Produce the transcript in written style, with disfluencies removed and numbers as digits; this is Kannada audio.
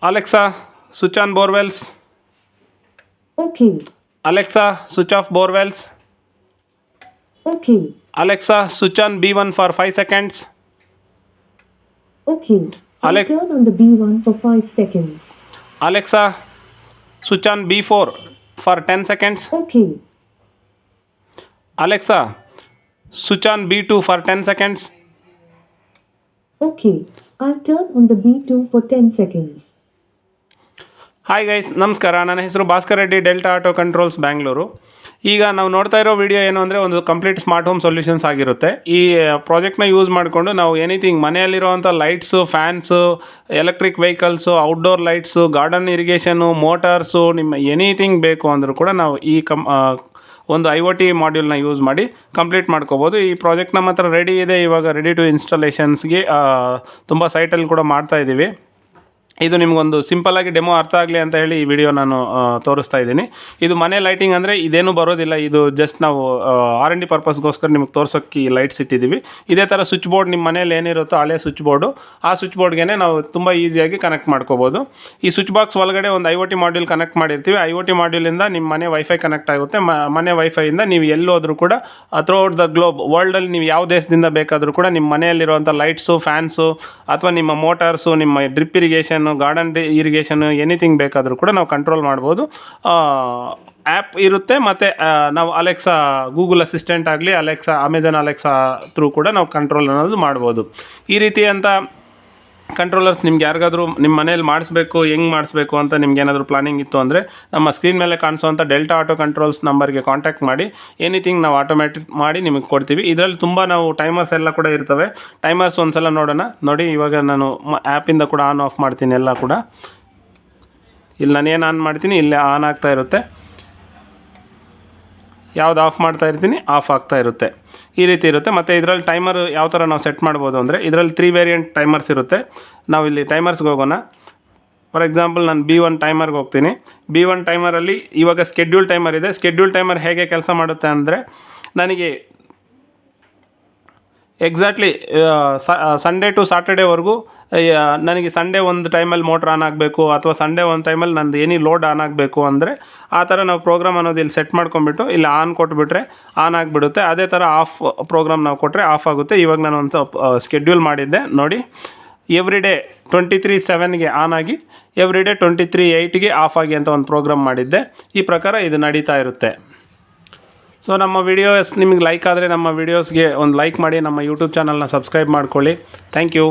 Alexa, switch on borewells. Okay. Alexa, switch off borewells. Okay. Alexa, switch on B1 for 5 seconds. Okay. I'll Alex- turn on the B1 for 5 seconds. Alexa, switch on B4 for 10 seconds. Okay. Alexa, switch on B2 for 10 seconds. Okay. I'll turn on the B2 for 10 seconds. Hi guys, ನಮಸ್ಕಾರ. ನನ್ನ ಹೆಸರು Bhaskar Reddy, delta auto controls Bangalore. ಈಗ ನಾವು ನೋಡ್ತಾ ಇರೋ ವಿಡಿಯೋ ಏನು ಅಂದರೆ ಒಂದು ಕಂಪ್ಲೀಟ್ ಸ್ಮಾರ್ಟ್ ಹೋಮ್ ಸೊಲ್ಯೂಷನ್ಸ್ ಆಗಿರುತ್ತೆ. ಈ ಪ್ರಾಜೆಕ್ಟ್ನ ಯೂಸ್ ಮಾಡಿಕೊಂಡು ನಾವು ಎನಿಥಿಂಗ್ ಮನೆಯಲ್ಲಿರುವಂಥ lights, fans, electric vehicles, outdoor lights, garden irrigation, motors, ನಿಮ್ಮ ಎನಿಥಿಂಗ್ ಬೇಕು ಅಂದರೂ ಕೂಡ ನಾವು ಈ ಒಂದು IoT ಮಾಡ್ಯೂಲ್ನ ಯೂಸ್ ಮಾಡಿ ಕಂಪ್ಲೀಟ್ ಮಾಡ್ಕೋಬೋದು. ಈ ಪ್ರಾಜೆಕ್ಟ್ ನಮ್ಮ ಹತ್ರ ರೆಡಿ ಇದೆ, ಇವಾಗ ರೆಡಿ ಟು ಇನ್ಸ್ಟಾಲೇಷನ್ಸ್ಗೆ ತುಂಬ ಸೈಟಲ್ಲಿ ಕೂಡ ಮಾಡ್ತಾ ಇದ್ದೀವಿ. ಇದು ನಿಮಗೊಂದು ಸಿಂಪಲ್ಲಾಗಿ ಡೆಮೋ ಅರ್ಥ ಆಗಲಿ ಅಂತ ಹೇಳಿ ಈ ವಿಡಿಯೋ ನಾನು ತೋರಿಸ್ತಾ ಇದ್ದೀನಿ. ಇದು ಮನೆ ಲೈಟಿಂಗ್ ಅಂದರೆ ಇದೇನು ಬರೋದಿಲ್ಲ, ಇದು ಜಸ್ಟ್ ನಾವು R&D ಪರ್ಪಸ್ಗೋಸ್ಕರ ನಿಮಗೆ ತೋರ್ಸೋಕ್ಕೆ ಈ ಲೈಟ್ಸ್ ಇಟ್ಟಿದ್ದೀವಿ. ಇದೇ ಥರ ಸ್ವಿಚ್ ಬೋರ್ಡ್ ನಿಮ್ಮ ಮನೇಲಿ ಏನಿರುತ್ತೋ ಹಳೆ ಸ್ವಿಚ್ ಬೋರ್ಡು, ಆ ಸ್ವಿಚ್ ಬೋರ್ಡ್ಗೆ ನಾವು ತುಂಬ ಈಸಿಯಾಗಿ ಕನೆಕ್ಟ್ ಮಾಡ್ಕೋಬೋದು. ಈ ಸ್ವಿಚ್ ಬಾಕ್ಸ್ ಒಳಗಡೆ ಒಂದು IoT ಮಾಡ್ಯೂಲ್ ಕನೆಕ್ಟ್ ಮಾಡಿರ್ತೀವಿ. IoT ಮಾಡ್ಯೂಲಿಂದ ನಿಮ್ಮ ಮನೆ ವೈಫೈ ಕನೆಕ್ಟ್ ಆಗುತ್ತೆ. ಮನೆ ವೈಫೈಯಿಂದ ನೀವು ಎಲ್ಲೋದ್ರೂ ಕೂಡ ಥ್ರೂಔಟ್ ದ ಗ್ಲೋಬ್ ವರ್ಲ್ಡಲ್ಲಿ ನೀವು ಯಾವ ದೇಶದಿಂದ ಬೇಕಾದರೂ ಕೂಡ ನಿಮ್ಮ ಮನೆಯಲ್ಲಿರುವಂಥ ಲೈಟ್ಸು, ಫ್ಯಾನ್ಸು ಅಥವಾ ನಿಮ್ಮ ಮೋಟಾರ್ಸು, ನಿಮ್ಮ drip irrigation, garden irrigation, anything ಬೇಕಾದರೂ ಕೂಡ ನಾವು ಕಂಟ್ರೋಲ್ ಮಾಡ್ಬೋದು. ಆ್ಯಪ್ ಇರುತ್ತೆ ಮತ್ತು ನಾವು ಅಲೆಕ್ಸಾ, ಗೂಗಲ್ ಅಸಿಸ್ಟೆಂಟ್ ಆಗಲಿ, ಅಲೆಕ್ಸಾ, ಅಮೆಜಾನ್ ಅಲೆಕ್ಸಾ ಥ್ರೂ ಕೂಡ ನಾವು ಕಂಟ್ರೋಲ್ ಅನ್ನೋದು ಮಾಡ್ಬೋದು. ಈ ರೀತಿಯಂಥ ಕಂಟ್ರೋಲರ್ಸ್ ನಿಮ್ಗೆ ಯಾರಿಗಾದರೂ ನಿಮ್ಮ ಮನೇಲಿ ಮಾಡಿಸ್ಬೇಕು, ಹೆಂಗೆ ಮಾಡಿಸ್ಬೇಕು ಅಂತ ನಿಮ್ಗೆ ಏನಾದರೂ ಪ್ಲಾನಿಂಗ್ ಇತ್ತು ಅಂದರೆ ನಮ್ಮ ಸ್ಕ್ರೀನ್ ಮೇಲೆ ಕಾಣಿಸೋವಂಥ ಡೆಲ್ಟಾ ಆಟೋ ಕಂಟ್ರೋಲ್ಸ್ ನಂಬರ್ಗೆ ಕಾಂಟ್ಯಾಕ್ಟ್ ಮಾಡಿ ಎನಿಥಿಂಗ್ ನಾವು ಆಟೋಮ್ಯಾಟಿಕ್ ಮಾಡಿ ನಿಮಗೆ ಕೊಡ್ತೀವಿ. ಇದರಲ್ಲಿ ತುಂಬ ನಾವು ಟೈಮರ್ಸ್ ಎಲ್ಲ ಕೂಡ ಇರ್ತವೆ. ಟೈಮರ್ಸ್ ಒಂದು ಸಲ ನೋಡೋಣ. ನೋಡಿ, ಇವಾಗ ನಾನು ಆ್ಯಪಿಂದ ಕೂಡ ಆನ್ ಆಫ್ ಮಾಡ್ತೀನಿ. ಎಲ್ಲ ಕೂಡ ಇಲ್ಲಿ ನಾನೇನು ಆನ್ ಮಾಡ್ತೀನಿ ಇಲ್ಲೇ ಆನ್ ಆಗ್ತಾ ಇರುತ್ತೆ, ಯಾವ್ದು ಆಫ್ ಮಾಡ್ತಾ ಇರ್ತೀನಿ ಆಫ್ ಆಗ್ತಾ ಇರುತ್ತೆ. ಈ ರೀತಿ ಇರುತ್ತೆ. ಮತ್ತು ಇದರಲ್ಲಿ ಟೈಮರ್ ಯಾವ ಥರ ನಾವು ಸೆಟ್ ಮಾಡ್ಬೋದು ಅಂದರೆ ಇದರಲ್ಲಿ 3 ವೇರಿಯಂಟ್ ಟೈಮರ್ಸ್ ಇರುತ್ತೆ. ನಾವು ಇಲ್ಲಿ ಟೈಮರ್ಸ್ಗೆ ಹೋಗೋಣ. ಫಾರ್ ಎಕ್ಸಾಂಪಲ್ ನಾನು B1 ಟೈಮರ್ಗೆ ಹೋಗ್ತೀನಿ. B1 ಟೈಮರಲ್ಲಿ ಇವಾಗ ಸ್ಕೆಡ್ಯೂಲ್ ಟೈಮರ್ ಇದೆ. ಸ್ಕೆಡ್ಯೂಲ್ ಟೈಮರ್ ಹೇಗೆ ಕೆಲಸ ಮಾಡುತ್ತೆ ಅಂದರೆ ನನಗೆ ಎಕ್ಸಾಕ್ಟ್ಲಿ ಸಂಡೇ ಟು ಸಾಟರ್ಡೇವರೆಗೂ ನನಗೆ ಸಂಡೇ ಒಂದು ಟೈಮಲ್ಲಿ ಮೋಟ್ರ್ ಆನ್ ಆಗಬೇಕು ಅಥವಾ ಸಂಡೇ ಒಂದು ಟೈಮಲ್ಲಿ ನಂದು ಏನಿ ಲೋಡ್ ಆನ್ ಆಗಬೇಕು ಅಂದರೆ ಆ ಥರ ನಾವು ಪ್ರೋಗ್ರಾಮ್ ಅನ್ನೋದು ಇಲ್ಲಿ ಸೆಟ್ ಮಾಡ್ಕೊಂಬಿಟ್ಟು ಇಲ್ಲಿ ಆನ್ ಕೊಟ್ಬಿಟ್ರೆ ಆನ್ ಆಗಿಬಿಡುತ್ತೆ. ಅದೇ ಥರ ಆಫ್ ಪ್ರೋಗ್ರಾಮ್ ನಾವು ಕೊಟ್ಟರೆ ಆಫ್ ಆಗುತ್ತೆ. ಇವಾಗ ನಾನು ಒಂದು ಸ್ಕೆಡ್ಯೂಲ್ ಮಾಡಿದ್ದೆ ನೋಡಿ. ಎವ್ರಿಡೇ 23/7ಗೆ ಆನ್ ಆಗಿ ಎವ್ರಿಡೇ 23/8ಗೆ ಆಫ್ ಆಗಿ ಅಂತ ಒಂದು ಪ್ರೋಗ್ರಾಮ್ ಮಾಡಿದ್ದೆ. ಈ ಪ್ರಕಾರ ಇದು ನಡೀತಾ ಇರುತ್ತೆ. ಸೊ ನಮ್ಮ ವಿಡಿಯೋಸ್ ನಿಮಗೆ ಲೈಕ್ ಆದರೆ ನಮ್ಮ ವಿಡಿಯೋಸ್ಗೆ ಒಂದು ಲೈಕ್ ಮಾಡಿ, ನಮ್ಮ ಯೂಟ್ಯೂಬ್ ಚಾನಲ್ನ ಸಬ್ಸ್ಕ್ರೈಬ್ ಮಾಡ್ಕೊಳ್ಳಿ. Thank you.